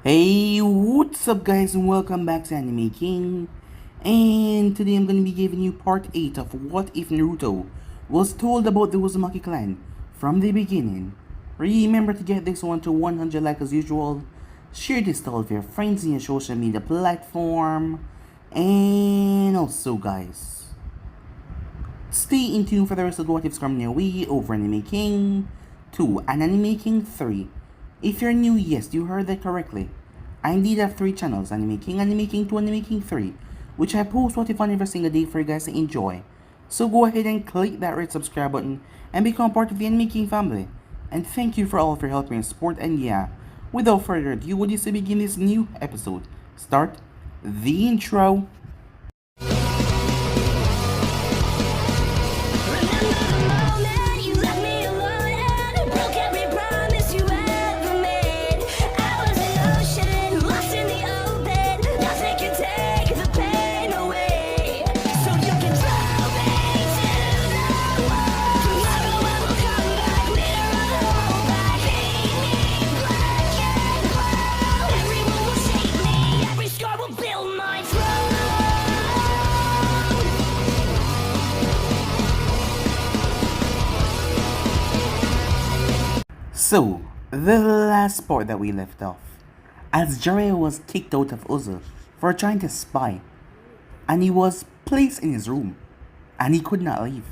Hey, what's up guys and welcome back to Anime King. And today I'm going to be giving you part 8 of What If Naruto was told about the Uzumaki Clan from the beginning. Remember to get this one to 100 likes as usual. Share this to all of your friends in your social media platform. And also guys, stay in tune for the rest of the What Ifs coming your way over Anime King 2 and Anime King 3. If you're new, yes, you heard that correctly. I indeed have 3 channels, Anime King 2, Anime King 3, which I post what if on every single day for you guys to enjoy. So go ahead and click that red subscribe button and become part of the Anime King family. And thank you for all of your help and support, and yeah, without further ado, would you say begin this new episode? Start the intro. So, the last part that we left off, as Jiraiya was kicked out of Uzo for trying to spy, and he was placed in his room, and he could not leave.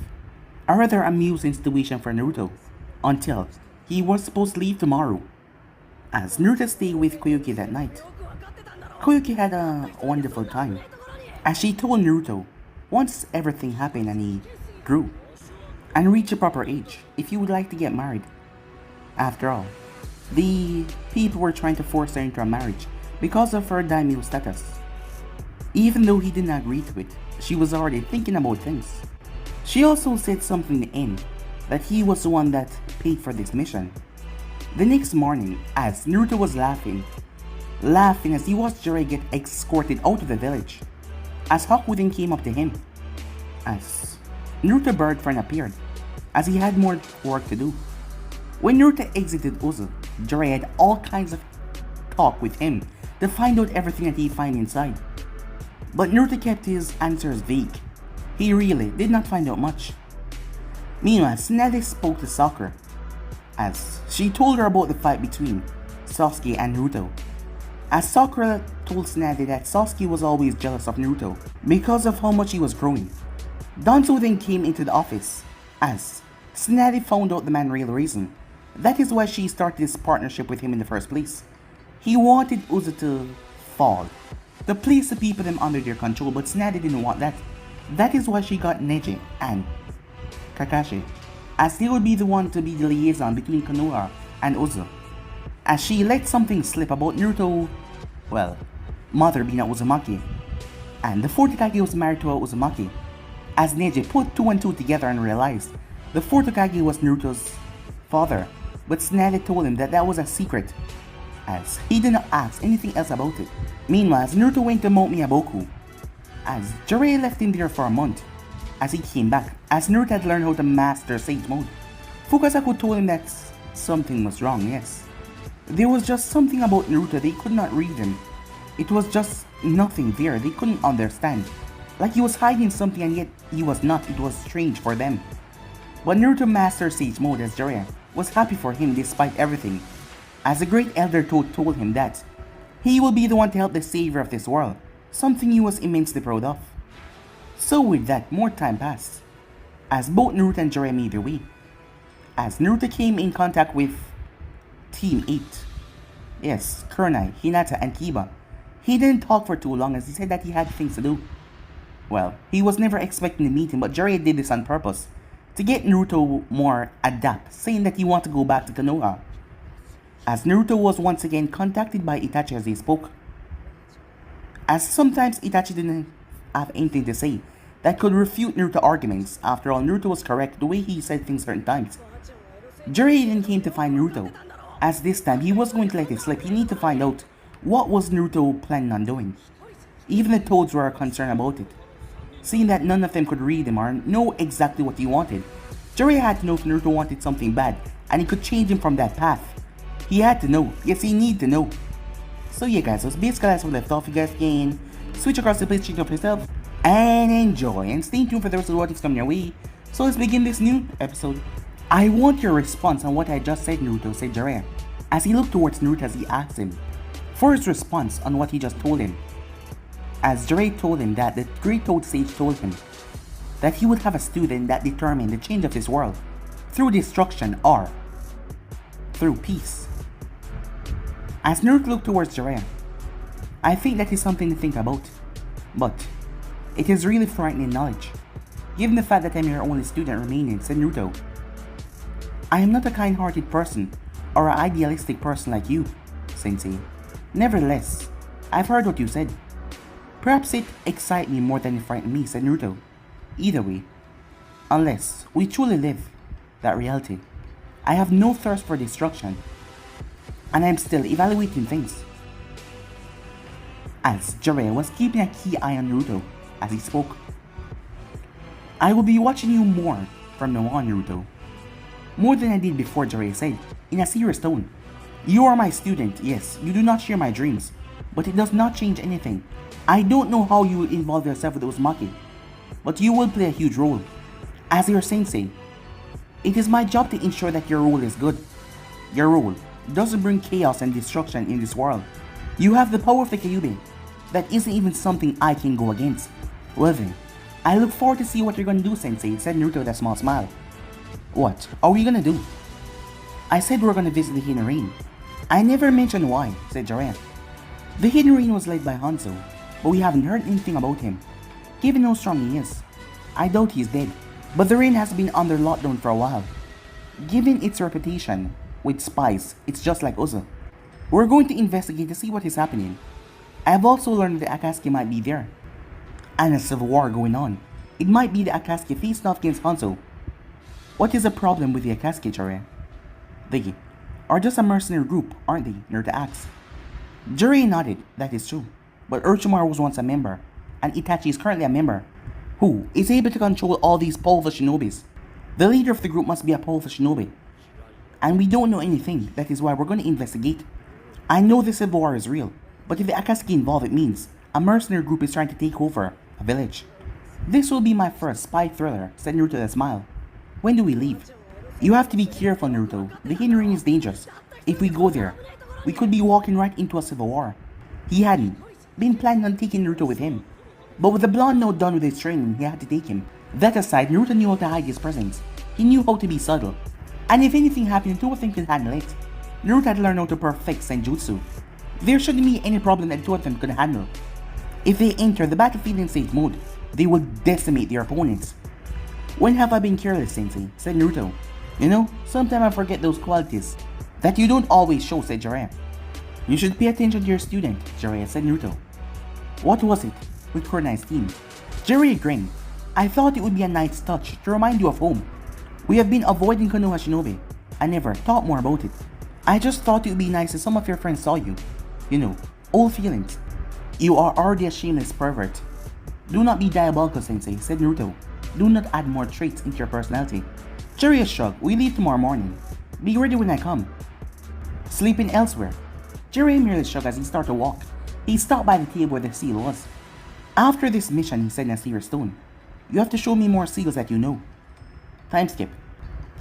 A rather amusing situation for Naruto, until he was supposed to leave tomorrow, as Naruto stayed with Koyuki that night. Koyuki had a wonderful time, as she told Naruto, once everything happened and he grew, and reached a proper age, if he would like to get married. After all, the people were trying to force her into a marriage because of her daimyo status. Even though he did not agree to it, she was already thinking about things. She also said something in the end, that he was the one that paid for this mission. The next morning, as Naruto was laughing as he watched Jiraiya get escorted out of the village, as Haku then came up to him, as Naruto Bird friend appeared, as he had more work to do. When Naruto exited Uzo, Jiraiya had all kinds of talk with him to find out everything that he found inside. But Naruto kept his answers vague. He really did not find out much. Meanwhile, Tsunade spoke to Sakura, as she told her about the fight between Sasuke and Naruto. As Sakura told Tsunade that Sasuke was always jealous of Naruto because of how much he was growing. Danzo then came into the office, as Tsunade found out the man's real reason. That is why she started this partnership with him in the first place. He wanted Uzo to fall, to place the people them under their control, but Tsunade didn't want that. That is why she got Neji and Kakashi, as they would be the one to be the liaison between Konoha and Uzo. As she let something slip about Naruto, mother being a Uzumaki, and the fourth Hokage was married to a Uzumaki. As Neji put 2 and 2 together and realized the fourth Hokage was Naruto's father, but Tsunade told him that that was a secret, as he did not ask anything else about it. Meanwhile, as Naruto went to Mount Miyaboku, as Jiraiya left him there for a month, as he came back, as Naruto had learned how to master Sage Mode. Fukasaku told him that something was wrong, yes. There was just something about Naruto, they could not read him. It was just nothing there, they couldn't understand. Like he was hiding something and yet he was not, it was strange for them. But Naruto mastered Sage Mode as Jiraiya was happy for him despite everything, as the great elder told him that he will be the one to help the savior of this world, something he was immensely proud of. So with that, more time passed, as both Naruto and Jiraiya made their way. As Naruto came in contact with Team 8, yes, Kunai, Hinata and Kiba, he didn't talk for too long as he said that he had things to do. Well, he was never expecting to meet him, but Jiraiya did this on purpose, to get Naruto more adapt, saying that he wanted to go back to Konoha. As Naruto was once again contacted by Itachi as they spoke. As sometimes Itachi didn't have anything to say that could refute Naruto's arguments. After all, Naruto was correct the way he said things certain times. Jiraiya then came to find Naruto, as this time he was going to let it slip. He needed to find out what was Naruto planning on doing. Even the Toads were concerned about it, seeing that none of them could read him or know exactly what he wanted. Jiraiya had to know if Naruto wanted something bad, and he could change him from that path. He had to know, yes, he needed to know. So yeah guys, so it's basically as we left off. You guys can switch across the page, check it out for yourself, and enjoy. And stay tuned for the rest of what is coming your way. So let's begin this new episode. I want your response on what I just said, Naruto, said Jiraiya, as he looked towards Naruto as he asked him for his response on what he just told him. As Jiraiya told him that the Great Toad Sage told him that he would have a student that determined the change of his world through destruction or through peace. As Naruto looked towards Jiraiya, I think that is something to think about, but it is really frightening knowledge, given the fact that I'm your only student remaining, said Naruto. I am not a kind-hearted person or an idealistic person like you, Sensei. Nevertheless, I've heard what you said. Perhaps it excited me more than it frightened me, said Naruto. Either way, unless we truly live that reality, I have no thirst for destruction, and I'm still evaluating things. As Jiraiya was keeping a key eye on Naruto as he spoke. I will be watching you more from now on, Naruto. More than I did before, Jiraiya said, in a serious tone. You are my student, yes, you do not share my dreams, but it does not change anything. I don't know how you will involve yourself with Uzumaki, but you will play a huge role. As your sensei, it is my job to ensure that your role is good. Your role doesn't bring chaos and destruction in this world. You have the power of the Kyuubi. That isn't even something I can go against. Well then, I look forward to see what you're gonna do, Sensei, said Naruto with a small smile. What are we gonna do? I said we're gonna visit the Hidden Rain. I never mentioned why, said Jiraiya. The Hidden Rain was led by Hanzo, but we haven't heard anything about him. Given how strong he is, I doubt he's dead, but the rain has been under lockdown for a while. Given its reputation with spies, it's just like Uzo. We're going to investigate to see what is happening. I've also learned that the Akatsuki might be there, and a civil war going on. It might be the Akatsuki facing off against Hanzo. What is the problem with the Akatsuki, Jiraiya? They are just a mercenary group, aren't they? Naruto asked. Jiraiya nodded. That is true, but Orochimaru was once a member, and Itachi is currently a member, who is able to control all these powerful shinobis. The leader of the group must be a powerful shinobi, and we don't know anything. That is why we're going to investigate. I know the civil war is real, but if the Akatsuki involved, it means a mercenary group is trying to take over a village. This will be my first spy thriller, said Naruto with a smile. When do we leave? You have to be careful, Naruto. The Hidden Ring is dangerous. If we go there, we could be walking right into a civil war. He hadn't been planning on taking Naruto with him, but with the blonde now done with his training, he had to take him. That aside, Naruto knew how to hide his presence. He knew how to be subtle, and if anything happened, two of them could handle it. Naruto had learned how to perfect Senjutsu. There shouldn't be any problem that two of them could handle. If they enter the battlefield in safe mode, they will decimate their opponents. When have I been careless, Sensei? Said Naruto. You know, sometimes I forget those qualities that you don't always show, said Jiraiya. You should pay attention to your student, Jiraiya, said Naruto. What was it with Kunai's team? Jiraiya grinned. I thought it would be a nice touch to remind you of home. We have been avoiding Konoha Shinobi. I never thought more about it. I just thought it would be nice if some of your friends saw you. You know, old feelings. You are already a shameless pervert. Do not be diabolical, Sensei, said Naruto. Do not add more traits into your personality. Jiraiya shrugged. We leave tomorrow morning. Be ready when I come. Sleeping elsewhere. Jiraiya merely shrugged as he started to walk. He stopped by the table where the seal was. After this mission, he said in a serious tone, you have to show me more seals that you know. Time skip.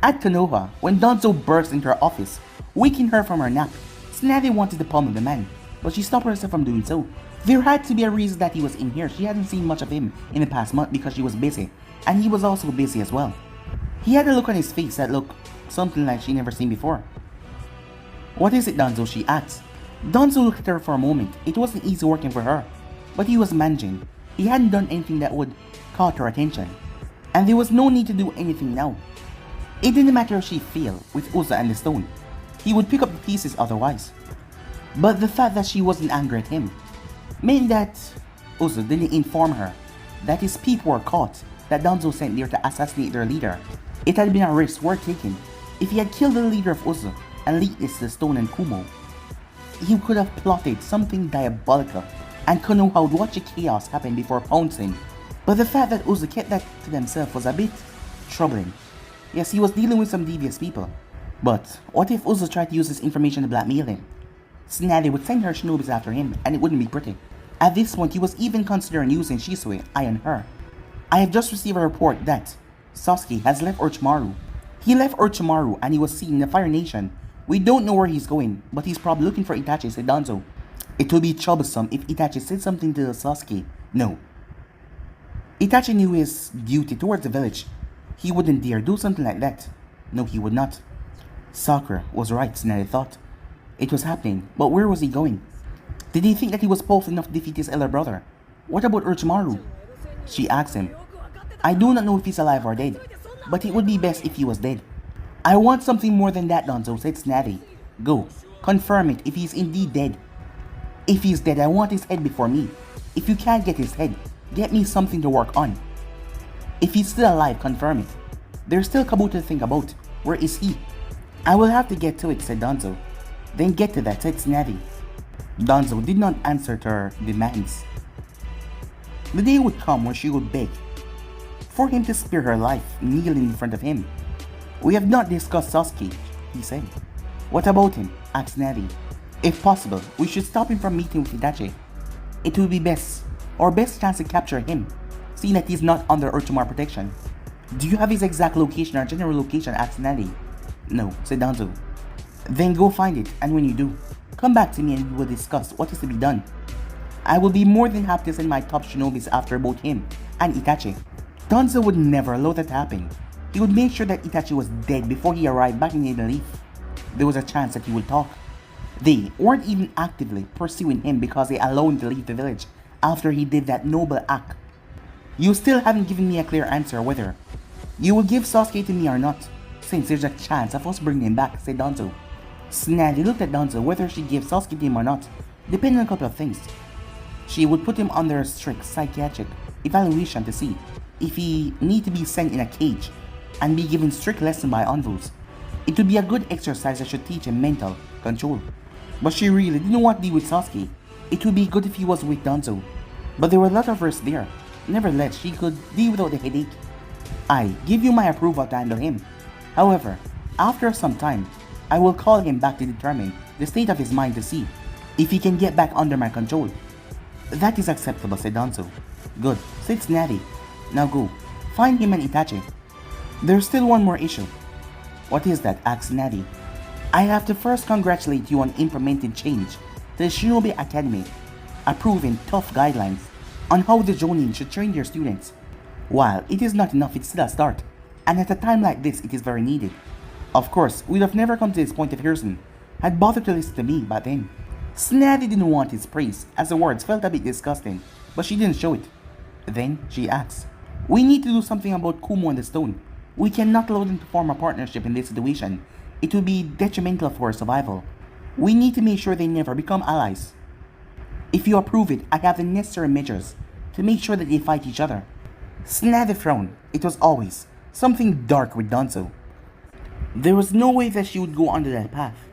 At Konoha, when Danzo burst into her office, waking her from her nap, Tsunade wanted to pummel the man, but she stopped herself from doing so. There had to be a reason that he was in here. She hadn't seen much of him in the past month because she was busy, and he was also busy as well. He had a look on his face that looked something like she never seen before. What is it, Danzo? She asked. Danzo looked at her for a moment. It wasn't easy working for her, but he was managing. He hadn't done anything that would caught her attention, and there was no need to do anything now. It didn't matter if she failed with Uza and the stone. He would pick up the pieces otherwise. But the fact that she wasn't angry at him meant that Uza didn't inform her that his people were caught, that Danzo sent there to assassinate their leader. It had been a risk worth taking. If he had killed the leader of Uza and leaked this to the stone and Kumo, he could have plotted something diabolical and Konoha would watch the chaos happen before pouncing. But the fact that Uza kept that to themselves was a bit troubling. Yes, he was dealing with some devious people. But what if Uza tried to use this information to blackmail him? Tsunade would send her shinobis after him, and it wouldn't be pretty. At this point, he was even considering using Shisui, I on her. I have just received a report that Sasuke has left Orochimaru. He left Orochimaru and he was seen in the Fire Nation. We don't know where he's going, but he's probably looking for Itachi, said Danzo. It would be troublesome if Itachi said something to Sasuke. No. Itachi knew his duty towards the village. He wouldn't dare do something like that. No, he would not. Sakura was right, Tsunade thought. It was happening, but where was he going? Did he think that he was powerful enough to defeat his elder brother? What about Orochimaru? She asked him. I do not know if he's alive or dead, but it would be best if he was dead. I want something more than that, Danzo, said Tsunade. Go, confirm it if he is indeed dead. If he is dead, I want his head before me. If you can't get his head, get me something to work on. If he's still alive, confirm it. There's still Kabuto to think about. Where is he? I will have to get to it, said Danzo. Then get to that, said Tsunade. Danzo did not answer to her demands. The day would come when she would beg for him to spare her life, kneeling in front of him. We have not discussed Sasuke, he said. What about him? Asked Tsunade. If possible, we should stop him from meeting with Itachi. It will be our best chance to capture him, seeing that he's not under Orochimaru protection. Do you have his exact location or general location? Asked Tsunade. No, said Danzo. Then go find it, and when you do, come back to me and we will discuss what is to be done. I will be more than happy to send my top shinobis after both him and Itachi. Danzo would never allow that to happen. He would make sure that Itachi was dead before he arrived back in Hidden Leaf. There was a chance that he would talk. They weren't even actively pursuing him because they allowed him to leave the village after he did that noble act. You still haven't given me a clear answer whether you will give Sasuke to me or not, since there's a chance of us bringing him back, said Danzo. Tsunade looked at Danzo whether she gave Sasuke to him or not, depending on a couple of things. She would put him under a strict psychiatric evaluation to see if he need to be sent in a cage and be given strict lessons by envoys. It would be a good exercise that should teach him mental control. But she really didn't want to deal with Sasuke. It would be good if he was with Danzo. But there were a lot of risks there. Nevertheless, she could deal without the headache. I give you my approval to handle him. However, after some time, I will call him back to determine the state of his mind to see if he can get back under my control. That is acceptable, said Danzo. Good, said Tsunade. Now go, find him and Itachi. There's still one more issue. What is that? Asked Tsunade. I have to first congratulate you on implementing change to the Shinobi Academy, approving tough guidelines on how the Jonin should train their students. While it is not enough, it's still a start, and at a time like this, it is very needed. Of course, we'd have never come to this point if Hiruzen had bothered to listen to me back then. Tsunade didn't want his praise, as the words felt a bit disgusting, but she didn't show it. Then, she asked, we need to do something about Kumo and the stone. We cannot allow them to form a partnership in this situation. It will be detrimental for our survival. We need to make sure they never become allies. If you approve it, I have the necessary measures to make sure that they fight each other. Tsunade frowned. It was always something dark with Danzo. There was no way that she would go under that path.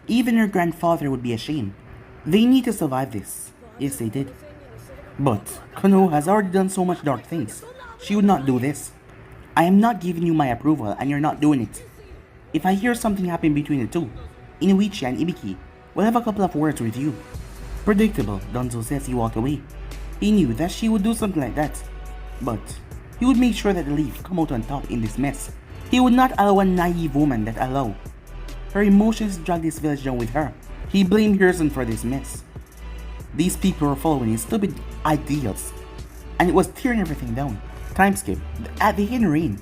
Even her grandfather would be ashamed. They need to survive this. Yes, they did. But Konoha has already done so much dark things. She would not do this. I am not giving you my approval and you're not doing it. If I hear something happen between the two, Inuichi and Ibiki will have a couple of words with you. Predictable, Danzo says he walked away. He knew that she would do something like that. But he would make sure that the leaf come out on top in this mess. He would not allow a naive woman that allow her emotions to drag this village down with her. He blamed Hiruzen for this mess. These people were following his stupid ideals, and it was tearing everything down. Time skip. At the hidden rain.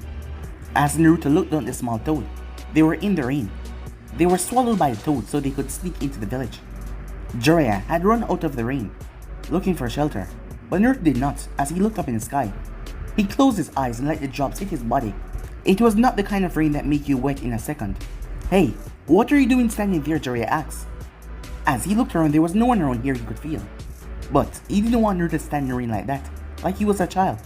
As Naruto looked down at the small toad, they were in the rain. They were swallowed by the toad so they could sneak into the village. Jiraiya had run out of the rain, looking for shelter, but Naruto did not as he looked up in the sky. He closed his eyes and let the drops hit his body. It was not the kind of rain that make you wet in a second. Hey, what are you doing standing there? Jiraiya asked. As he looked around, there was no one around here he could feel. But he didn't want Naruto to stand in the rain like that, like he was a child.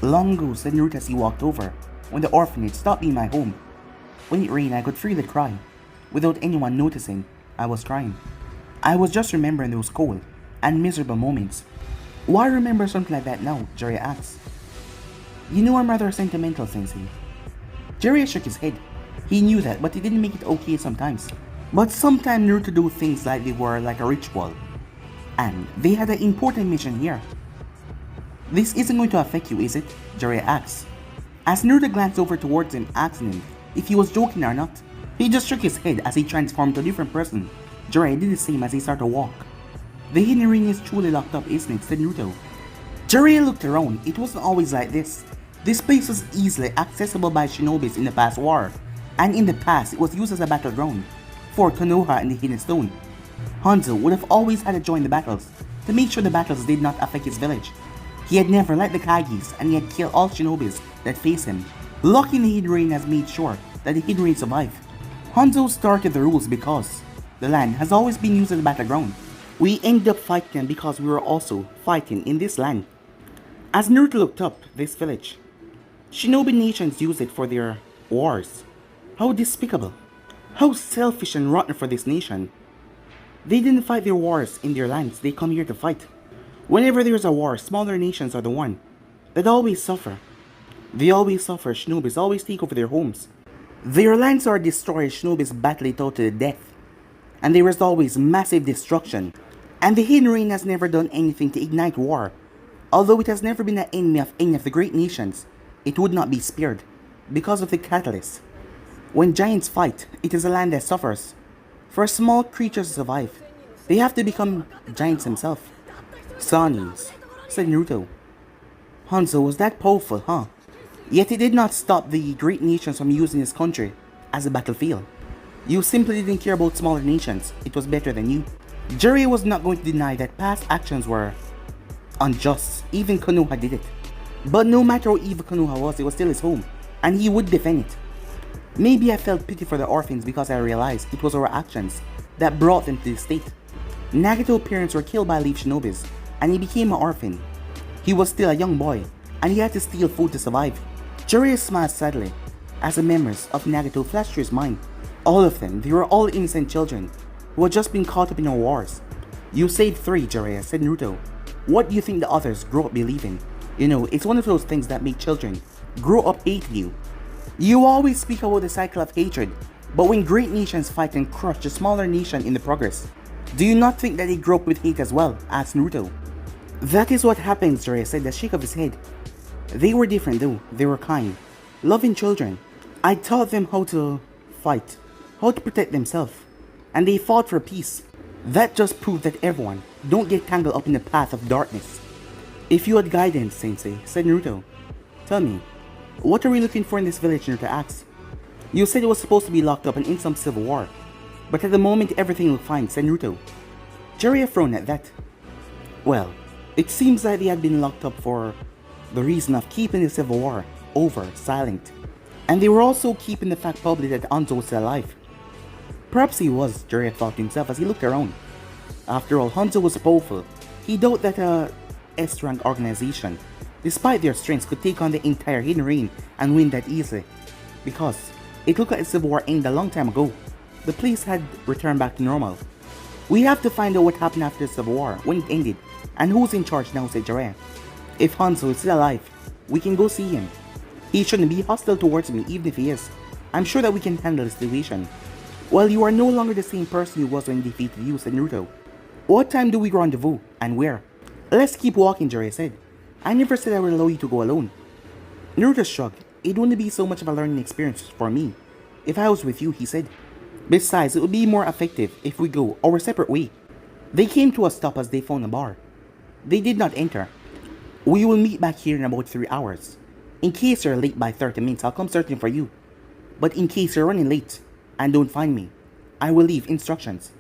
Long ago, said Naruto as he walked over, when the orphanage stopped being my home. When it rained, I could freely cry. Without anyone noticing, I was crying. I was just remembering those cold and miserable moments. Why remember something like that now? Jiraiya asked. You know I'm rather sentimental, Sensei. Jiraiya shook his head. He knew that, but it didn't make it okay sometimes. But sometimes Naruto do things like they were like a ritual. And they had an important mission here. This isn't going to affect you, is it? Jiraiya asks. As Naruto glanced over towards him, asking him if he was joking or not. He just shook his head as he transformed to a different person. Jiraiya did the same as he started to walk. The hidden ring is truly locked up, isn't it? Said Naruto. Jiraiya looked around. It wasn't always like this. This place was easily accessible by shinobis in the past war, and in the past it was used as a battleground for Konoha and the Hidden Stone. Hanzo would have always had to join the battles to make sure the battles did not affect his village. He had never liked the Kagis, and he had killed all shinobis that faced him. Locking the Hidden Ring has made sure that the Hidden Ring survived. Hanzo started the rules because the land has always been used as a battleground. We ended up fighting them because we were also fighting in this land. As Naruto looked up this village, shinobi nations use it for their wars. How despicable. How selfish and rotten for this nation. They didn't fight their wars in their lands, they come here to fight. Whenever there's a war, smaller nations are the one that always suffer. They always suffer, shinobis always take over their homes. Their lands are destroyed, shinobis battle it out to the death. And there is always massive destruction. And the Hidden Ring has never done anything to ignite war. Although it has never been an enemy of any of the great nations, it would not be spared because of the catalyst. When giants fight, it is a land that suffers. For small creatures to survive, they have to become giants themselves. Sanis, said Naruto. Hanzo was that powerful, huh? Yet it did not stop the great nations from using his country as a battlefield. You simply didn't care about smaller nations, it was better than you. Jiraiya was not going to deny that past actions were unjust, even Konoha did it. But no matter how evil Konoha was, it was still his home, and he would defend it. Maybe I felt pity for the orphans because I realized it was our actions that brought them to this state. Nagato's parents were killed by leaf shinobis, and he became an orphan. He was still a young boy, and he had to steal food to survive. Jiraiya smiled sadly as the memories of Nagato flashed through his mind. All of them, they were all innocent children who had just been caught up in our wars. You saved 3, Jiraiya, said Naruto. What do you think the others grow up believing? You know, it's one of those things that make children grow up hating you. You always speak about the cycle of hatred, but when great nations fight and crush a smaller nation in the progress, do you not think that they grow up with hate as well? Asked Naruto. That is what happens, Jiraiya said, a shake of his head. They were different though, they were kind, loving children. I taught them how to fight, how to protect themselves, and they fought for peace. That just proved that everyone don't get tangled up in the path of darkness. If you had guidance, Sensei, said Naruto. Tell me, what are we looking for in this village? Naruto asked. You said it was supposed to be locked up and in some civil war, but at the moment everything looked fine, said Naruto. Jiraiya frowned at that. Well, it seems like they had been locked up for the reason of keeping the civil war over silent. And they were also keeping the fact public that Danzo was still alive. Perhaps he was, Jiraiya thought to himself as he looked around. After all, Hanzo was powerful. He doubted that a S-rank organization, despite their strengths, could take on the entire Hidden Ring and win that easily. Because it looked like the Civil War ended a long time ago. The place had returned back to normal. We have to find out what happened after the Civil War, when it ended, and who's in charge now, said Jiraiya. If Hanzo is still alive, we can go see him. He shouldn't be hostile towards me, even if he is. I'm sure that we can handle the situation. Well, you are no longer the same person you was when you defeated you, said Naruto. What time do we rendezvous, and where? Let's keep walking, Jiraiya said. I never said I would allow you to go alone. Naruto shrugged. It wouldn't be so much of a learning experience for me if I was with you, he said. Besides, it would be more effective if we go our separate way. They came to a stop as they found a bar. They did not enter. We will meet back here in about 3 hours. In case you're late by 30 minutes, I'll come searching for you. But in case you're running late and don't find me, I will leave instructions.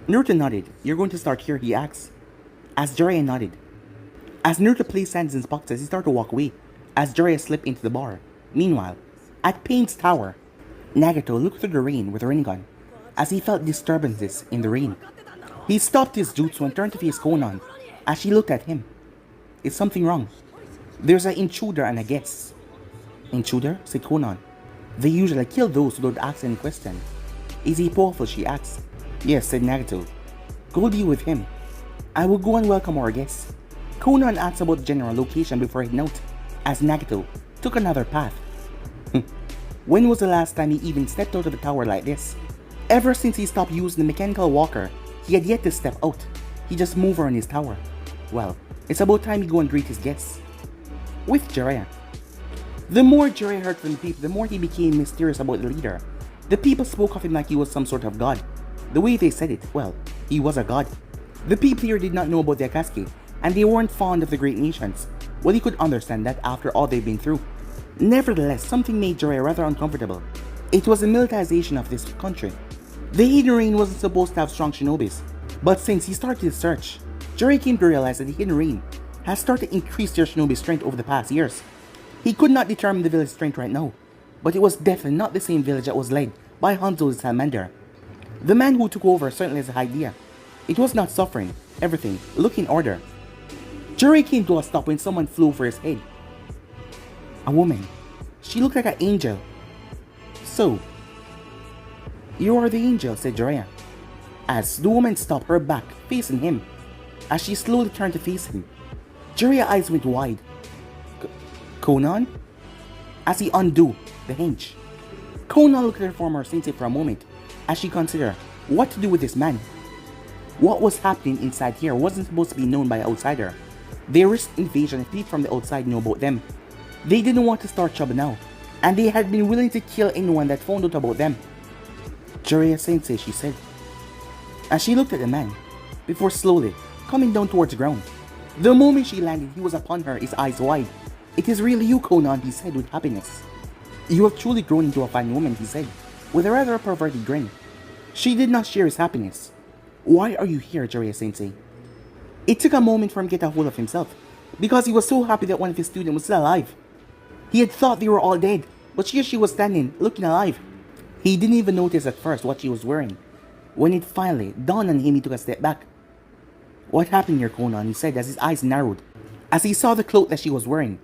Naruto nodded. You're going to start here, he asked. As Jiraiya nodded. As Naruto placed hands in his pockets, he started to walk away as Jiraiya slipped into the bar. Meanwhile, at Pain's tower, Nagato looked through the rain with a rain gun as he felt disturbances in the rain. He stopped his jutsu and turned to face Konan as she looked at him. Is something wrong? There's an intruder and a guest. Intruder? Said Konan. They usually kill those who don't ask any question. Is he powerful? She asked. Yes, said Nagato. Go deal with him. I will go and welcome our guests. Konan asked about the general location before heading out, as Nagato took another path. When was the last time he even stepped out of a tower like this? Ever since he stopped using the mechanical walker, he had yet to step out. He just moved around his tower. Well, it's about time he go and greet his guests. With Jiraiya. The more Jiraiya heard from the people, the more he became mysterious about the leader. The people spoke of him like he was some sort of god. The way they said it, well, he was a god. The people here did not know about the Akatsuki, and they weren't fond of the great nations. Well, he could understand that after all they've been through. Nevertheless, something made Jiraiya rather uncomfortable. It was the militarization of this country. The Hidden Reign wasn't supposed to have strong shinobis, but since he started his search, Jiraiya came to realize that the Hidden Reign has started to increase their shinobi strength over the past years. He could not determine the village's strength right now, but it was definitely not the same village that was led by Hanzo the Salamander. The man who took over certainly has an idea. It was not suffering, everything looked in order. Jiraiya came to a stop when someone flew over his head. A woman. She looked like an angel. So, you are the angel, said Jiraiya, as the woman stopped, her back facing him. As she slowly turned to face him, Jiraiya's eyes went wide. Konan? As he undid the hinge. Konan looked at her former sensei for a moment as she considered what to do with this man. What was happening inside here wasn't supposed to be known by an outsider. They risked invasion if people from the outside knew about them. They didn't want to start trouble now, and they had been willing to kill anyone that found out about them. Jiraiya sensei, she said, as she looked at the man, before slowly coming down towards the ground. The moment she landed, he was upon her, his eyes wide. It is really you, Konan, he said with happiness. You have truly grown into a fine woman, he said, with a rather perverted grin. She did not share his happiness. Why are you here, Jiraiya sensei? It took a moment for him to get a hold of himself, because he was so happy that one of his students was still alive. He had thought they were all dead, but here she was standing, looking alive. He didn't even notice at first what she was wearing. When it finally dawned on him, he took a step back. What happened here, Konan? He said as his eyes narrowed, as he saw the cloak that she was wearing.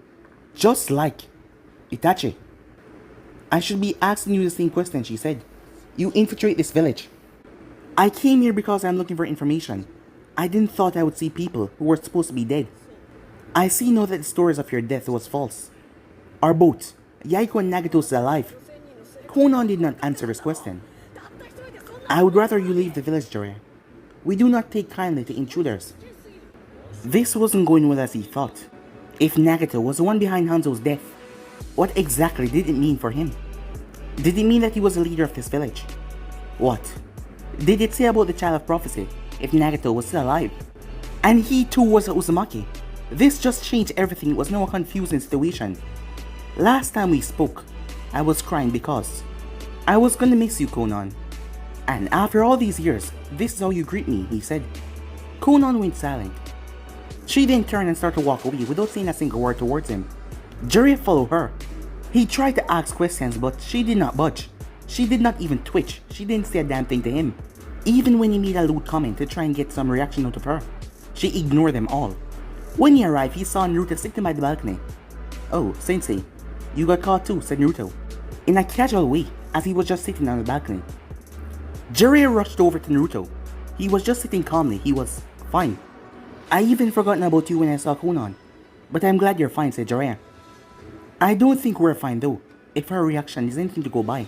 Just like Itachi. I should be asking you the same question, she said. You infiltrate this village. I came here because I'm looking for information. I didn't thought I would see people who were supposed to be dead. I see now that the stories of your death was false. Are both Yaiko and Nagato still alive? Konan did not answer his question. I would rather you leave the village, Jiraiya. We do not take kindly to intruders. This wasn't going well as he thought. If Nagato was the one behind Hanzo's death, what exactly did it mean for him? Did it mean that he was the leader of this village? What did it say about the Child of Prophecy if Nagato was still alive? And he too was a Uzumaki. This just changed everything. It was now a confusing situation. Last time we spoke, I was crying because I was gonna miss you, Konan. And after all these years, this is how you greet me, he said. Konan went silent. She then turned and started to walk away without saying a single word towards him. Jiraiya followed her. He tried to ask questions, but she did not budge. She did not even twitch. She didn't say a damn thing to him. Even when he made a lewd comment to try and get some reaction out of her, she ignored them all. When he arrived, he saw Naruto sitting by the balcony. Oh, sensei, you got caught too, said Naruto, in a casual way as he was just sitting on the balcony. Jiraiya rushed over to Naruto. He was just sitting calmly. He was fine. I even forgotten about you when I saw Konan, but I'm glad you're fine, said Jiraiya. I don't think we're fine though, if her reaction is anything to go by.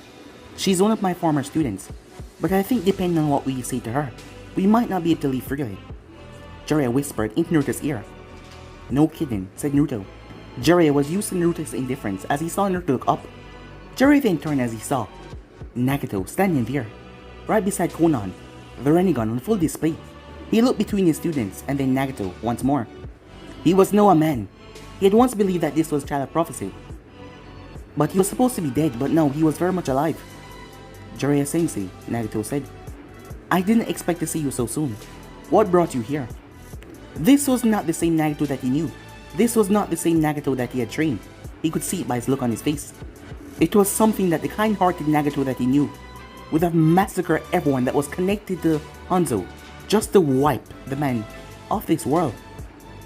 She's one of my former students, but I think depending on what we say to her, we might not be able to leave freely. Jiraiya whispered into Naruto's ear. No kidding, said Naruto. Jiraiya was used to Naruto's indifference as he saw Naruto look up. Jiraiya then turned as he saw Nagato standing there, right beside Konan, the Rinnegan on full display. He looked between his students and then Nagato once more. He was now a man. He had once believed that this was Child of Prophecy. But he was supposed to be dead, but no, he was very much alive. Jiraiya sensei, Nagato said. I didn't expect to see you so soon. What brought you here? This was not the same Nagato that he knew. This was not the same Nagato that he had trained. He could see it by his look on his face. It was something that the kind-hearted Nagato that he knew would have massacred everyone that was connected to Hanzo, just to wipe the man off this world,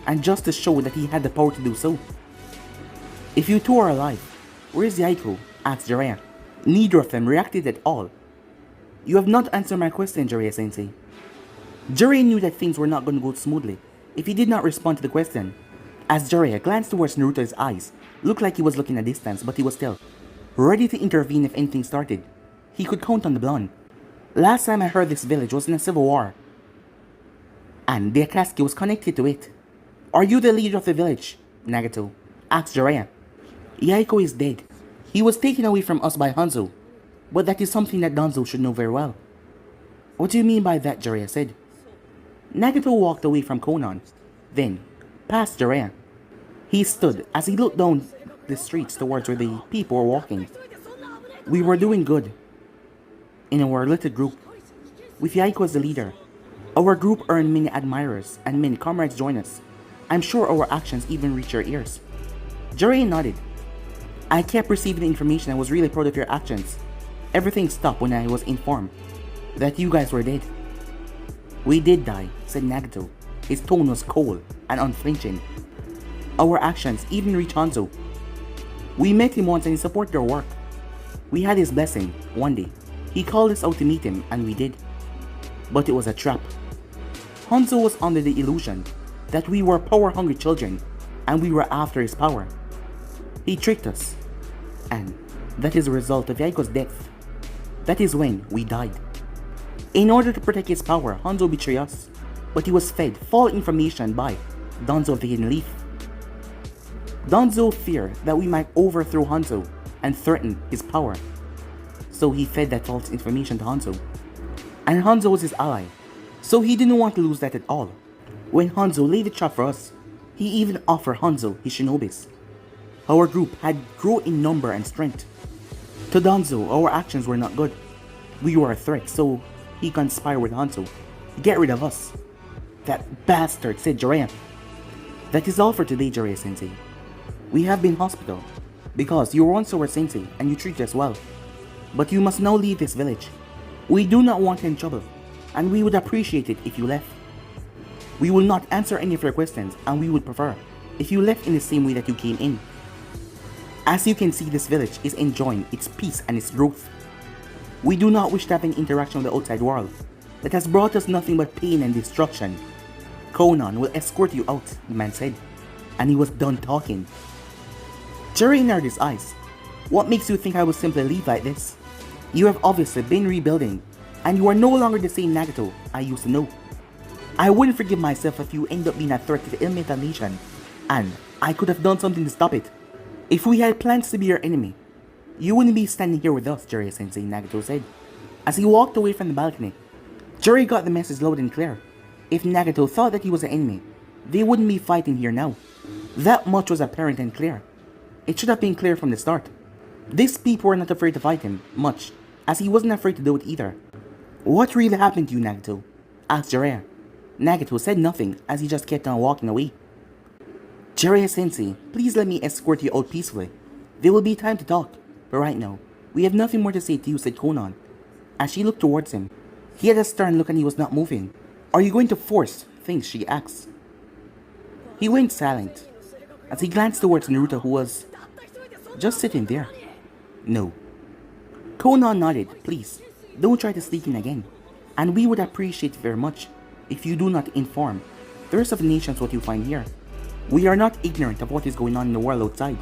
and just to show that he had the power to do so. If you two are alive, where is Yaiko? Asked Jiraiya. Neither of them reacted at all. You have not answered my question, Jiraiya sensei. Jiraiya knew that things were not going to go smoothly if he did not respond to the question. As Jiraiya glanced towards Naruto, his eyes looked like he was looking at distance, but he was still ready to intervene if anything started. He could count on the blonde. Last time I heard this village was in a civil war, and the Akatsuki was connected to it. Are you the leader of the village? Nagato asked Jiraiya. Yaiko is dead. He was taken away from us by Hanzo, but that is something that Danzo should know very well. What do you mean by that? Jiraiya said. Nagato walked away from Konan, then past Jiraiya. He stood as he looked down the streets towards where the people were walking. We were doing good in our little group, with Yaiko as the leader. Our group earned many admirers and many comrades joined us. I'm sure our actions even reached your ears. Jiraiya nodded. I kept receiving the information and was really proud of your actions. Everything stopped when I was informed that you guys were dead. We did die, said Nagato. His tone was cold and unflinching. Our actions even reached Hanzo. We met him once and he supported our work. We had his blessing one day. He called us out to meet him and we did. But it was a trap. Hanzo was under the illusion that we were power-hungry children and we were after his power. He tricked us, and that is a result of Yaiko's death. That is when we died. In order to protect his power, Hanzo betrayed us, but he was fed false information by Danzo of the Hidden Leaf. Danzo feared that we might overthrow Hanzo and threaten his power, so he fed that false information to Hanzo. And Hanzo was his ally, so he didn't want to lose that at all. When Hanzo laid the trap for us, he even offered Hanzo his shinobis. Our group had grown in number and strength. To Danzo, our actions were not good. We were a threat, so he conspired with Hanzo to get rid of us. That bastard, said Jiraiya. That is all for today, Jiraiya-sensei. We have been hospital, because you were once our sensei and you treated us well. But you must now leave this village. We do not want any trouble, and we would appreciate it if you left. We will not answer any of your questions, and we would prefer if you left in the same way that you came in. As you can see, this village is enjoying its peace and its growth. We do not wish to have an interaction with the outside world that has brought us nothing but pain and destruction. Konan will escort you out, the man said, and he was done talking. Jiraiya narrowed his eyes. What makes you think I will simply leave like this? You have obviously been rebuilding, and you are no longer the same Nagato I used to know. I wouldn't forgive myself if you end up being a threat to the Illuminate Nation, and I could have done something to stop it. If we had plans to be your enemy, you wouldn't be standing here with us, Jiraiya-sensei, Nagato said, as he walked away from the balcony. Jiraiya got the message loud and clear. If Nagato thought that he was an enemy, they wouldn't be fighting here now. That much was apparent and clear. It should have been clear from the start. These people were not afraid to fight him, much, as he wasn't afraid to do it either. What really happened to you, Nagato? Asked Jiraiya. Nagato said nothing as he just kept on walking away. Jiraiya-sensei, please let me escort you out peacefully. There will be time to talk, but right now, we have nothing more to say to you, said Konan. As she looked towards him, he had a stern look and he was not moving. Are you going to force things, she asked. He went silent, as he glanced towards Naruto, who was just sitting there. No. Konan nodded. Please, don't try to sneak in again, and we would appreciate it very much if you do not inform the rest of the nations what you find here. We are not ignorant of what is going on in the world outside.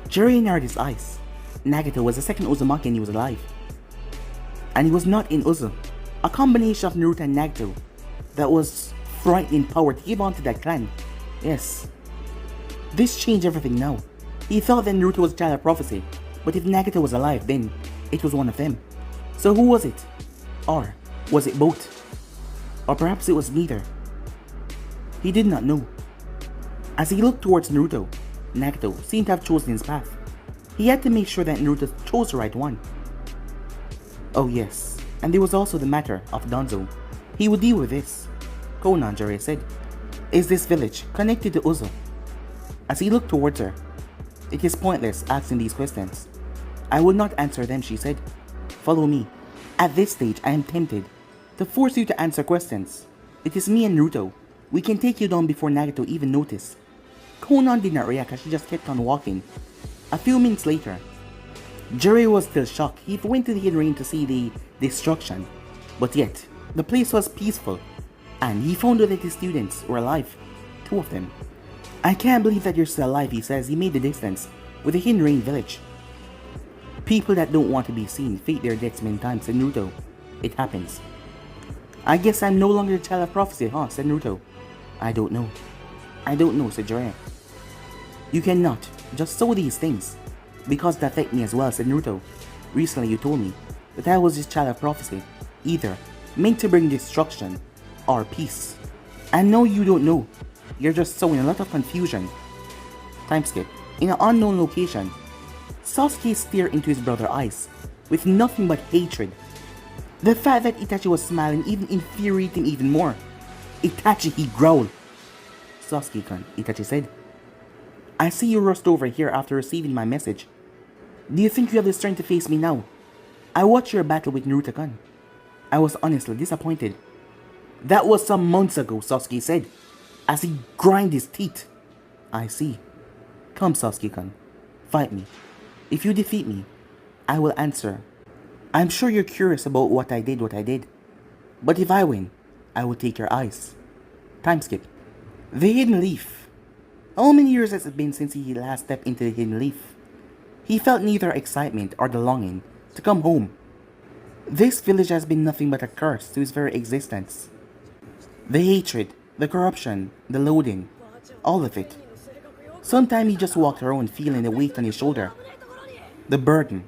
Jiraiya narrowed his eyes. Nagato was the second Uzumaki and he was alive. And he was not in Uzu, a combination of Naruto and Nagato that was frightening power to give on to that clan. Yes. This changed everything now. He thought that Naruto was a child of prophecy, but if Nagato was alive, then it was one of them. So who was it? Or was it both? Or perhaps it was neither. He did not know. As he looked towards Naruto, Nagato seemed to have chosen his path. He had to make sure that Naruto chose the right one. Oh yes, and there was also the matter of Danzo. He would deal with this. Konan, Jiraiya said. Is this village connected to Uzu? As he looked towards her, it is pointless asking these questions. I will not answer them, she said. Follow me. At this stage, I am tempted to force you to answer questions. It is me and Naruto. We can take you down before Nagato even noticed. Konan did not react as she just kept on walking. A few minutes later, Jiraiya was still shocked. He went to the hidden rain to see the destruction. But yet, the place was peaceful, and he found out that his students were alive. 2 of them. I can't believe that you're still alive, he says. He made the distance with the hidden rain village. People that don't want to be seen fake their deaths many times, said Naruto. It happens. I guess I'm no longer the child of prophecy, huh? Said Naruto. I don't know. I don't know, said Jiraiya. You cannot just sow these things, because that affect me as well, said Naruto. Recently you told me that I was this child of prophecy, either meant to bring destruction or peace. And no, you don't know. You're just sowing a lot of confusion. Time skip. In an unknown location, Sasuke stared into his brother's eyes with nothing but hatred. The fact that Itachi was smiling even infuriated him even more. Itachi, he growled. Sasuke-kun, Itachi said. I see you rushed over here after receiving my message. Do you think you have the strength to face me now? I watched your battle with Naruto-kun. I was honestly disappointed. That was some months ago, Sasuke said, as he grinded his teeth. I see. Come, Sasuke-kun. Fight me. If you defeat me, I will answer. I'm sure you're curious about what I did. But if I win, I will take your eyes. Time skip. The Hidden Leaf. How many years has it been since he last stepped into the Hidden Leaf? He felt neither excitement or the longing to come home. This village has been nothing but a curse to his very existence. The hatred, the corruption, the loathing, all of it. Sometimes he just walked around feeling the weight on his shoulder. The burden.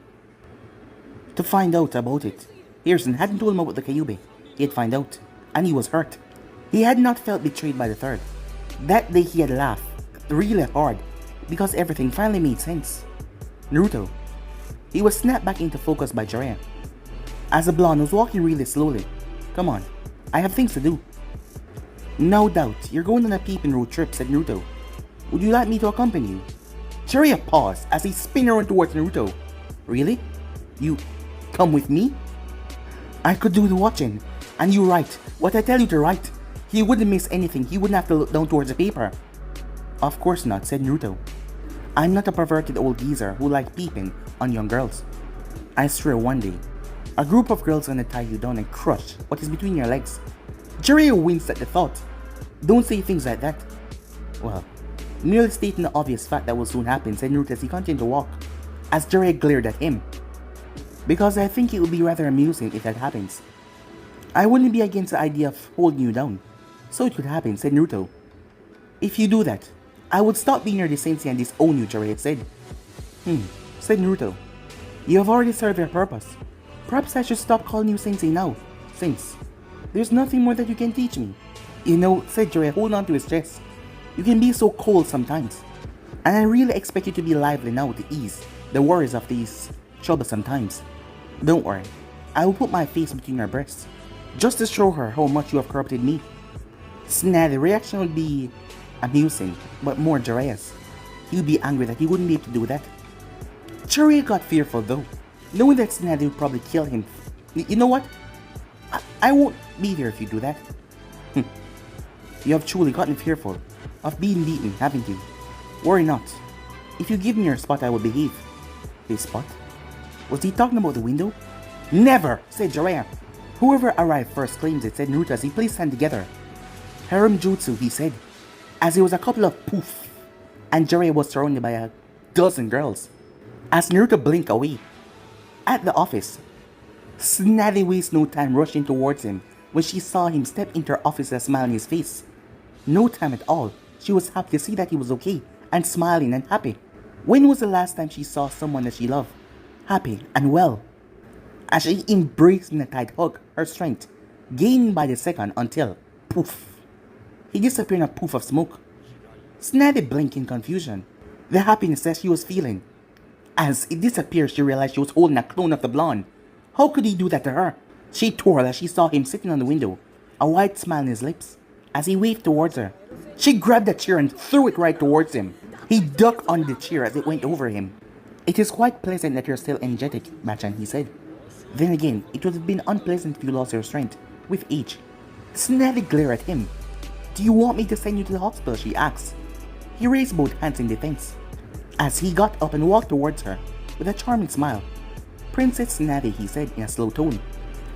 To find out about it, Hiruzen hadn't told him about the Kyuubi. He'd find out, and he was hurt. He had not felt betrayed by the third. That day he had laughed really hard because everything finally made sense. Naruto. He was snapped back into focus by Jiraiya. As the blonde was walking really slowly. Come on, I have things to do. No doubt, you're going on a peeping road trip, said Naruto. Would you like me to accompany you? Jiraiya paused as he spun around towards Naruto. Really? You come with me? I could do the watching. And you write what I tell you to write. He wouldn't miss anything. He wouldn't have to look down towards the paper. Of course not, said Naruto. I'm not a perverted old geezer who like peeping on young girls. I swear one day, a group of girls gonna tie you down and crush what is between your legs. Jiraiya winced at the thought. Don't say things like that. Well, merely stating the obvious fact that will soon happen, said Naruto as he continued to walk, as Jiraiya glared at him. Because I think it would be rather amusing if that happens. I wouldn't be against the idea of holding you down. So it could happen, said Naruto. If you do that, I would stop being your sensei and disown you, Jiraiya said. Said Naruto. You have already served your purpose. Perhaps I should stop calling you sensei now, since there's nothing more that you can teach me. You know, said Jiraiya, holding on to his chest. You can be so cold sometimes. And I really expect you to be lively now to ease the worries of these troublesome times. Don't worry, I will put my face between your breasts, just to show her how much you have corrupted me. Tsunade's reaction would be amusing, but more Jiraiya's. He would be angry that he wouldn't be able to do that. Jiraiya got fearful though, knowing that Tsunade would probably kill him. You know what? I won't be there if you do that. You have truly gotten fearful of being beaten, haven't you? Worry not. If you give me your spot, I will behave. His spot? Was he talking about the window? Never, said Jiraiya. Whoever arrived first claims it, said Naruto as he placed hands together. Harem Jutsu, he said, as it was a couple of poof, and Jiraiya was surrounded by a dozen girls. As Naruto blinked away. At the office, Tsunade wasted no time rushing towards him when she saw him step into her office with a smile on his face. No time at all, she was happy to see that he was okay and smiling and happy. When was the last time she saw someone that she loved, happy and well? As she embraced in a tight hug, her strength gaining by the second until, poof, he disappeared in a poof of smoke. Tsunade blinked in confusion, the happiness that she was feeling. As it disappeared, she realized she was holding a clone of the blonde. How could he do that to her? She twirled as she saw him sitting on the window, a wide smile on his lips, as he waved towards her. She grabbed a chair and threw it right towards him. He ducked on the chair as it went over him. It is quite pleasant that you're still energetic, Machan, he said. Then again, it would have been unpleasant if you lost your strength with age. Tsunade glared at him. Do you want me to send you to the hospital, she asked. He raised both hands in defense, as he got up and walked towards her with a charming smile. Princess Tsunade, he said in a slow tone.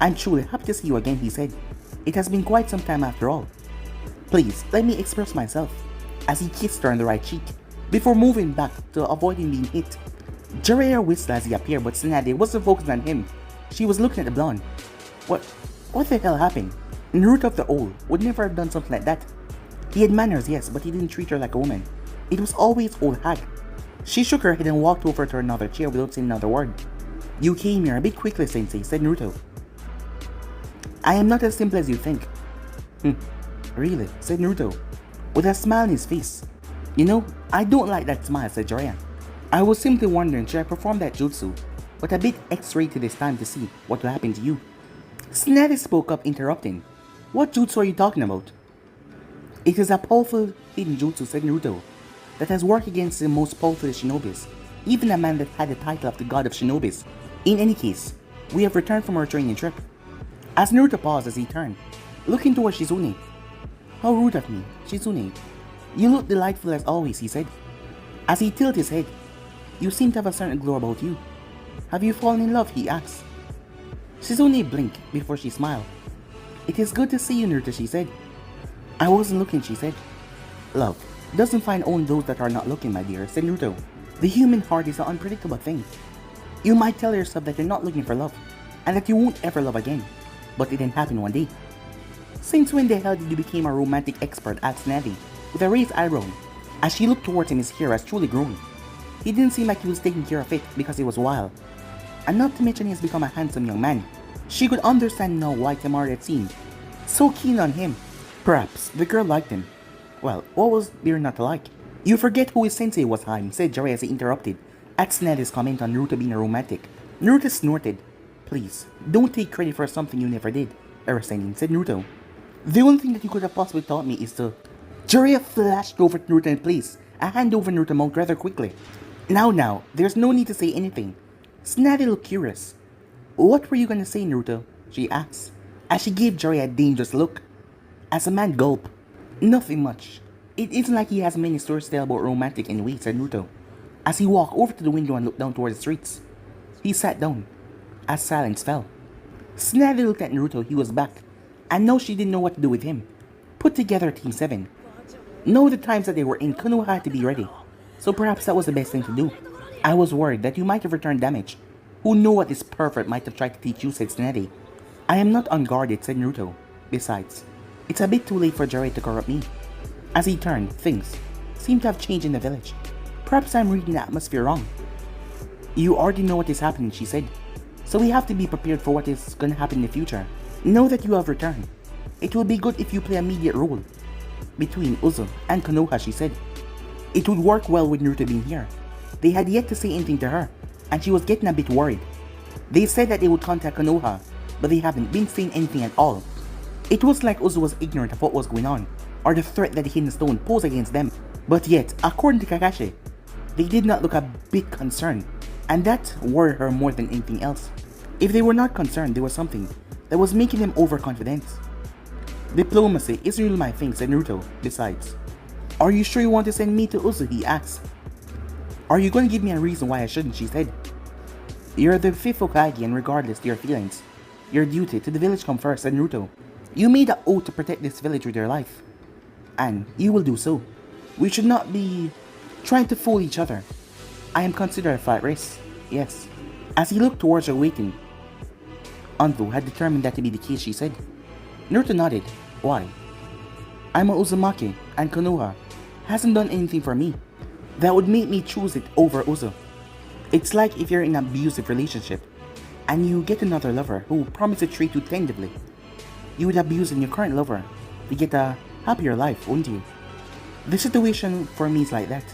I'm truly happy to see you again, he said. It has been quite some time after all. Please, let me express myself, as he kissed her on the right cheek, before moving back to avoiding being hit. Jiraiya whistled as he appeared, but Tsunade wasn't focused on him. She was looking at the blonde. What, what the hell happened? Naruto of the Old would never have done something like that. He had manners, yes, but he didn't treat her like a woman. It was always old hag. She shook her head and walked over to another chair without saying another word. You came here a bit quickly, Sensei, said Naruto. I am not as simple as you think. Really, said Naruto, with a smile on his face. You know, I don't like that smile, said Jiraiya. I was simply wondering should I perform that jutsu, but a bit X-rated this time to see what will happen to you. Tsunade spoke up, interrupting. What jutsu are you talking about? It is a powerful hidden jutsu, said Naruto, that has worked against the most powerful shinobis, even a man that had the title of the god of shinobis. In any case, we have returned from our training trip. As Naruto paused as he turned, looking towards Shizune. How rude of me, Shizune. You look delightful as always, he said. As he tilted his head, you seem to have a certain glow about you. Have you fallen in love, he asked. Shizune blinked before she smiled. It is good to see you, Naruto, she said. I wasn't looking, she said. Love doesn't find only those that are not looking, my dear, said Naruto. The human heart is an unpredictable thing. You might tell yourself that you're not looking for love, and that you won't ever love again, but it didn't happen one day. Since when the hell did you become a romantic expert? Asked Tsunade, with a raised eyebrow. As she looked towards him, his hair has truly grown. He didn't seem like he was taking care of it because he was wild. And not to mention he has become a handsome young man. She could understand now why Temari had seemed so keen on him. Perhaps the girl liked him. Well, what was there not to like? You forget who his sensei was, Haim, said Jiraiya as he interrupted at Tsunade's comment on Naruto being a romantic. Naruto snorted. Please, don't take credit for something you never did, Erasenin, said Naruto. The only thing that you could have possibly taught me is to... Jiraiya flashed over to Naruto and placed a hand over Naruto's mouth rather quickly. Now, there's no need to say anything. Tsunade looked curious. What were you gonna say, Naruto? She asked, as she gave Jiraiya a dangerous look. As a man gulped. Nothing much. It isn't like he has many stories to tell about romantic anyway, said Naruto, as he walked over to the window and looked down toward the streets. He sat down, as silence fell. Tsunade looked at Naruto, he was back, and now she didn't know what to do with him. Put together Team 7. Know the times that they were in, Konoha had to be ready, so perhaps that was the best thing to do. I was worried that you might have returned damage. Who knew what this pervert might have tried to teach you, said Tsunade. I am not unguarded, said Naruto. Besides, it's a bit too late for Jiraiya to corrupt me. As he turned, things seemed to have changed in the village. Perhaps I'm reading the atmosphere wrong. You already know what is happening, she said. So we have to be prepared for what is going to happen in the future. Know that you have returned. It will be good if you play a mediate role between Uzu and Konoha, she said. It would work well with Naruto being here. They had yet to say anything to her, and she was getting a bit worried. They said that they would contact Konoha, but they haven't been saying anything at all. It was like Uzu was ignorant of what was going on, or the threat that the Hidden Stone posed against them. But yet, according to Kakashi, they did not look a bit concerned, and that worried her more than anything else. If they were not concerned, there was something that was making them overconfident. Diplomacy isn't really my thing, said Naruto. Besides, are you sure you want to send me to Uzu? He asked. Are you going to give me a reason why I shouldn't? She said. You're the fifth Hokage, and regardless of your feelings, your duty to the village comes first, said Naruto. You made an oath to protect this village with your life, and you will do so. We should not be trying to fool each other. I am considered a flight race, yes. As he looked towards her waiting, Anzu had determined that to be the case, she said. Naruto nodded. Why? I'm a Uzumaki, and Konoha hasn't done anything for me that would make me choose it over Uzu. It's like if you're in an abusive relationship, and you get another lover who promises to treat you tentatively. You would abuse your current lover to get a happier life, wouldn't you? The situation for me is like that.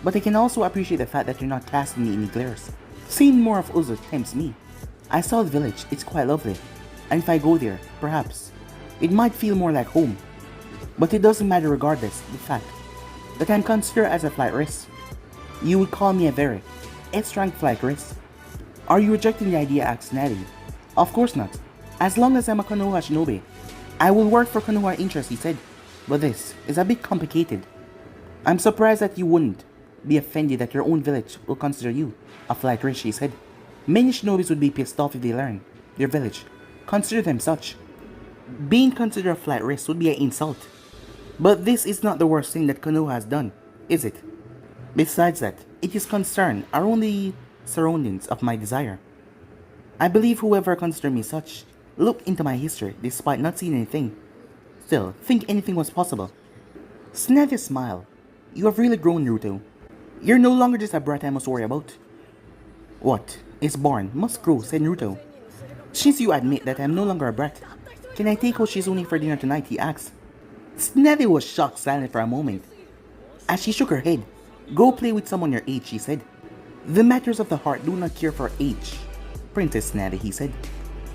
But I can also appreciate the fact that you're not casting me any glares. Seeing more of Uzu tempts me. I saw the village, it's quite lovely. And if I go there, perhaps, it might feel more like home. But it doesn't matter regardless, the fact that I'm considered as a flight risk. You would call me a very S-rank flight risk. Are you rejecting the idea, asked Tsunade? Of course not. As long as I'm a Konoha shinobi, I will work for Konoha interests, he said. But this is a bit complicated. I'm surprised that you wouldn't be offended that your own village will consider you a flight risk, she said. Many shinobis would be pissed off if they learn their village consider them such. Being considered a flight risk would be an insult. But this is not the worst thing that Konoha has done, is it? Besides that, it is concerned are only surroundings of my desire. I believe whoever considers me such look into my history despite not seeing anything. Still, think anything was possible. Tsunade smiled. You have really grown, Naruto. You're no longer just a brat I must worry about. What is born must grow, said Naruto. Since you admit that I'm no longer a brat, can I take Hoshi's for dinner tonight, he asked. Tsunade was shocked silent for a moment. As she shook her head, go play with someone your age, she said. The matters of the heart do not care for age, Princess Tsunade, he said.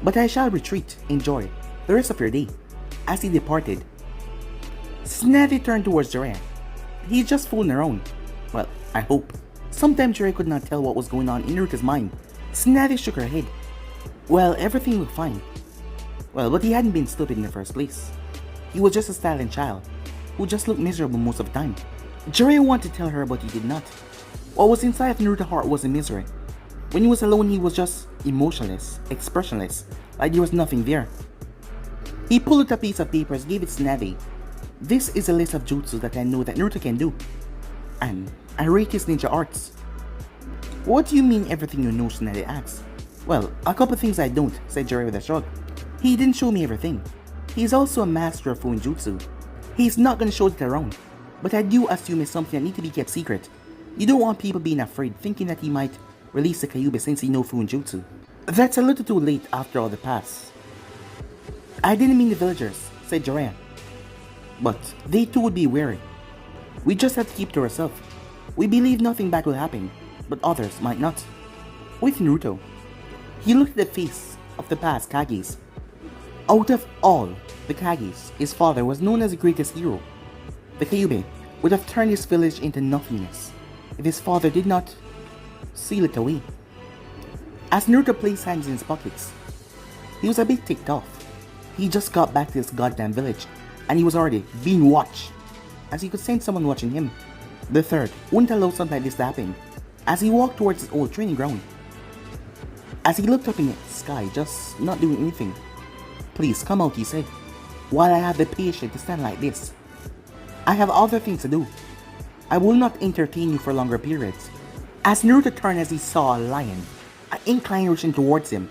But I shall retreat, enjoy the rest of your day. As he departed, Tsunade turned towards Jiraiya. He's just fooling around. Well, I hope. Sometimes Jiraiya could not tell what was going on in Naruto's mind. Tsunade shook her head. Well, everything looked fine. Well, but he hadn't been stupid in the first place. He was just a silent child, who just looked miserable most of the time. Jiraiya wanted to tell her, but he did not. What was inside of Naruto's heart was a misery. When he was alone, he was just emotionless, expressionless, like there was nothing there. He pulled out a piece of paper and gave it to Tsunade. This is a list of jutsu that I know that Naruto can do. And I rate his ninja arts. What do you mean everything you know, Tsunade asked. Well, a couple things I don't, said Jiraiya with a shrug. He didn't show me everything. He's also a master of Fuinjutsu. He's not gonna show it around. But I do assume it's something that needs to be kept secret. You don't want people being afraid, thinking that he might release the Kyuubi since he knows Fuinjutsu. That's a little too late after all the past. I didn't mean the villagers, said Jiraiya. But they too would be wary. We just have to keep to ourselves. We believe nothing bad will happen, but others might not. With Naruto, he looked at the face of the past Kages. Out of all the Kages, his father was known as the greatest hero. The Kyuubi would have turned his village into nothingness if his father did not seal it away. As Naruto placed hands in his pockets, he was a bit ticked off. He just got back to his goddamn village, and he was already being watched, as he could sense someone watching him. The third wouldn't allow something like this to happen, as he walked towards his old training ground. As he looked up in the sky, just not doing anything. Please come out, he said, while I have the patience to stand like this. I have other things to do. I will not entertain you for longer periods. As Naruto turned as he saw a lion, an incline rushing towards him.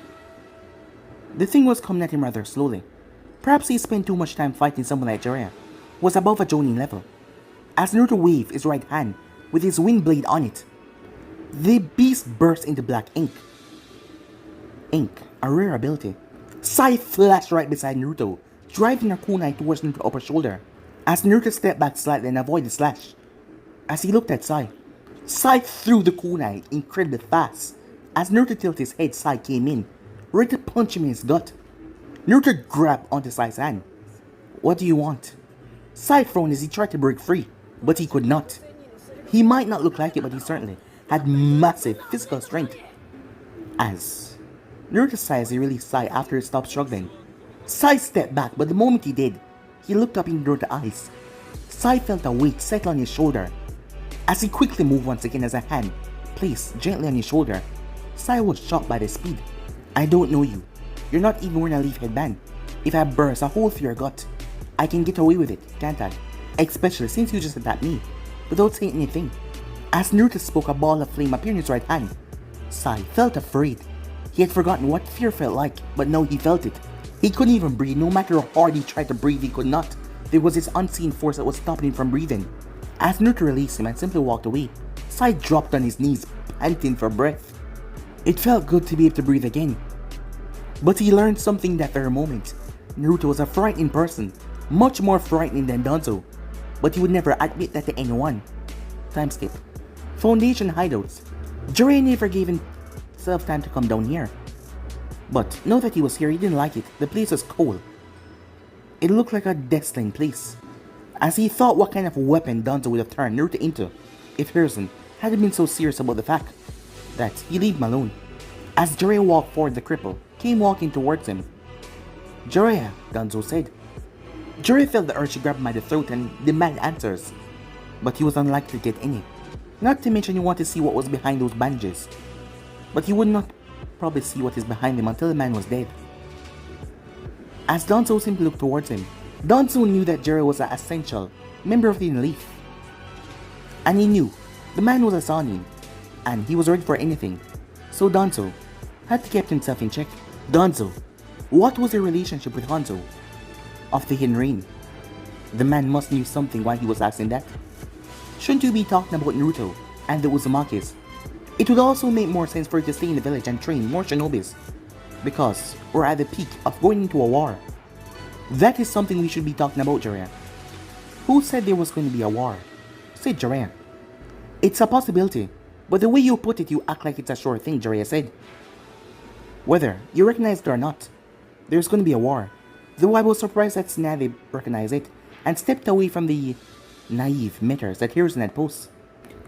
The thing was coming at him rather slowly. Perhaps he spent too much time fighting someone like Jiraiya, who was above a Jonin level. As Naruto waved his right hand with his wing blade on it, the beast burst into black ink. Ink, a rare ability. Sai flashed right beside Naruto, driving her kunai towards Naruto's upper shoulder. As Naruto stepped back slightly and avoided the slash. As he looked at Sai, Sai threw the kunai incredibly fast. As Naruto tilted his head, Sai came in, ready to punch him in his gut. Naruto grabbed onto Sai's hand. What do you want? Sai frowned as he tried to break free, but he could not. He might not look like it, but he certainly had massive physical strength. As Naruto sighed as he released Sai after he stopped struggling. Sai stepped back, but the moment he did, he looked up in Naruto's eyes. Sai felt a weight settle on his shoulder. As he quickly moved once again as a hand placed gently on his shoulder, Sai was shocked by the speed. I don't know you. You're not even wearing a leaf headband. If I burst a hole through your gut, I can get away with it, can't I? Especially since you just attacked me, without saying anything. As Naruto spoke, a ball of flame appeared in his right hand. Sai felt afraid. He had forgotten what fear felt like, but now he felt it. He couldn't even breathe. No matter how hard he tried to breathe, he could not. There was this unseen force that was stopping him from breathing. As Naruto released him and simply walked away, Sai dropped on his knees, panting for breath. It felt good to be able to breathe again. But he learned something that very moment. Naruto was a frightening person, much more frightening than Danzo, but he would never admit that to anyone. Time skip. Foundation hideouts. Jiraiya never gave himself time to come down here. But now that he was here, he didn't like it. The place was cold. It looked like a desolate place. As he thought what kind of weapon Danzo would have turned Naruto into if Hiruzen hadn't been so serious about the fact that he leave him alone. As Jiraiya walked forward, the cripple came walking towards him. Jiraiya, Danzo said. Jiraiya felt the urge to grab him by the throat and demand answers, but he was unlikely to get any. Not to mention he wanted to see what was behind those bandages, but he would not probably see what is behind him until the man was dead. As Danzo simply looked towards him, Danzo knew that Jiraiya was an essential member of the elite. And he knew the man was a Sannin, and he was ready for anything, so Danzo had to keep himself in check. Danzo, What was their relationship with Hanzo of the Hidden Rain? The man must knew something while he was asking that. Shouldn't you be talking about Naruto and the Uzumakis? It would also make more sense for you to stay in the village and train more shinobis, because we're at the peak of going into a war. That is something we should be talking about, Jiraiya. Who said there was going to be a war? Said Jiraiya. It's a possibility, but the way you put it, you act like it's a sure thing, Jiraiya said. Whether you recognize it or not, there's going to be a war. Though I was surprised that Tsunade recognized it and stepped away from the naive metters that Hiruzen had posed.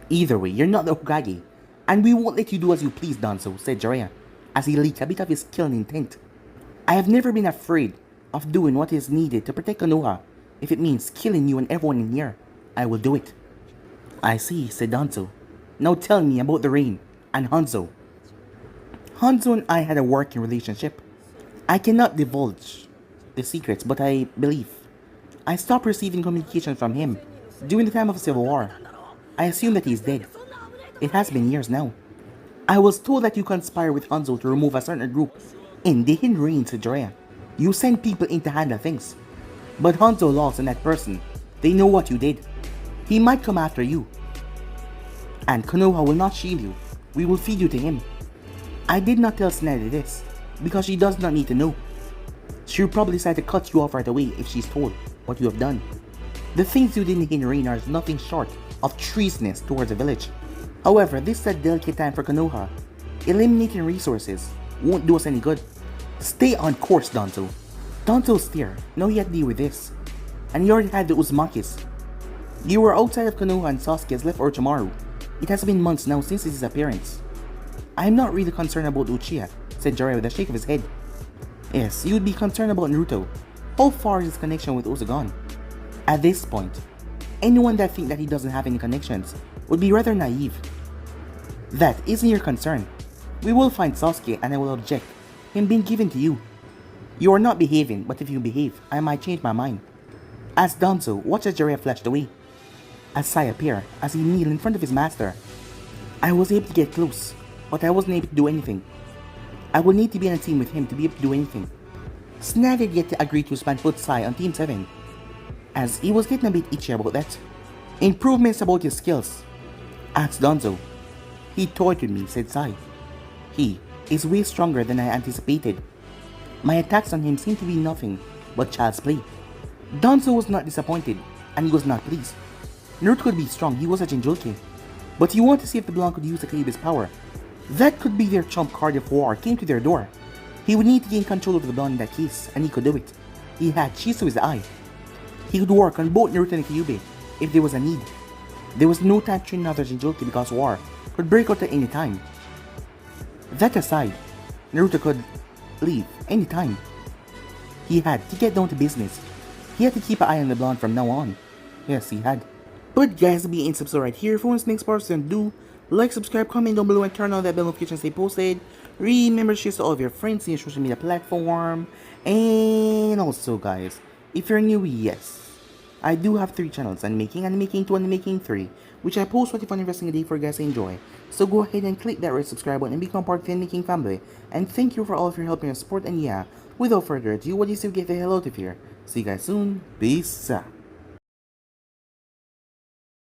Either way, you're not the Hokage, and we won't let you do as you please, Danzo, said Jiraiya, as he leaked a bit of his killing intent. I have never been afraid of doing what is needed to protect Konoha. If it means killing you and everyone in here, I will do it. I see, said Danzo. Now tell me about the rain and Hanzo. Hanzo and I had a working relationship. I cannot divulge the secrets, but I believe I stopped receiving communication from him during the time of the Civil War. I assume that he's dead. It has been years now. I was told that you conspire with Hanzo to remove a certain group in the Hidden Rain, said Jiraiya. You send people in to handle things. But Hanzo lost in that person. They know what you did. He might come after you. And Konoha will not shield you. We will feed you to him. I did not tell Tsunade this, because she does not need to know. She will probably decide to cut you off right away if she's told what you have done. The things you did in the Hidden Rain are nothing short of treasonous towards the village. However, this is a delicate time for Konoha. Eliminating resources won't do us any good. Stay on course, Danzo. Danzo's there. Now you have to deal with this. And you already had the Uzumakis. You were outside of Konoha and Sasuke has left Orochimaru. It has been months now since his disappearance. I am not really concerned about Uchiha, said Jiraiya with a shake of his head. Yes, you would be concerned about Naruto. How far is his connection with Uza gone? At this point, anyone that thinks that he doesn't have any connections would be rather naive. That isn't your concern. We will find Sasuke and I will object him being given to you. You are not behaving, but if you behave, I might change my mind. As Danzo watched as Jiraiya flashed away, a sigh appeared as he kneeled in front of his master. I was able to get close, but I wasn't able to do anything. I will need to be on a team with him to be able to do anything. Tsunade had yet to agree to expand put Sai on Team 7, as he was getting a bit itchy about that. Improvements about his skills. Asked Danzo. He toyed with me, said Sai. He is way stronger than I anticipated. My attacks on him seemed to be nothing but child's play. Danzo was not disappointed, and he was not pleased. Naruto could be strong, he was a Jinchuriki. But he wanted to see if the Blanc could use the Kyuubi's power. That could be their trump card if war came to their door. He would need to gain control over the Blanc in that case, and he could do it. He had Chisu's eye. He could work on both Naruto and Kyuubi if there was a need. There was no time to train another Jinchuriki because war could break out at any time. That aside, Naruto could leave any time. He had to get down to business. He had to keep an eye on the Blanc from now on. Yes, he had. But guys, be in subscribe right here. If you want to next part, then do like, subscribe, comment down below, and turn on that bell notification stay posted. Remember to share to all of your friends in your social media platform. And also, guys, if you're new, yes, I do have 3 channels: Unmaking, Unmaking 2, and Unmaking 3, which I post 25 investing a day for you guys to enjoy. So go ahead and click that red subscribe button and become part of the Unmaking family. And thank you for all of your help and your support. And yeah, without further ado, what do you say we get the hell out of here? See you guys soon. Peace out.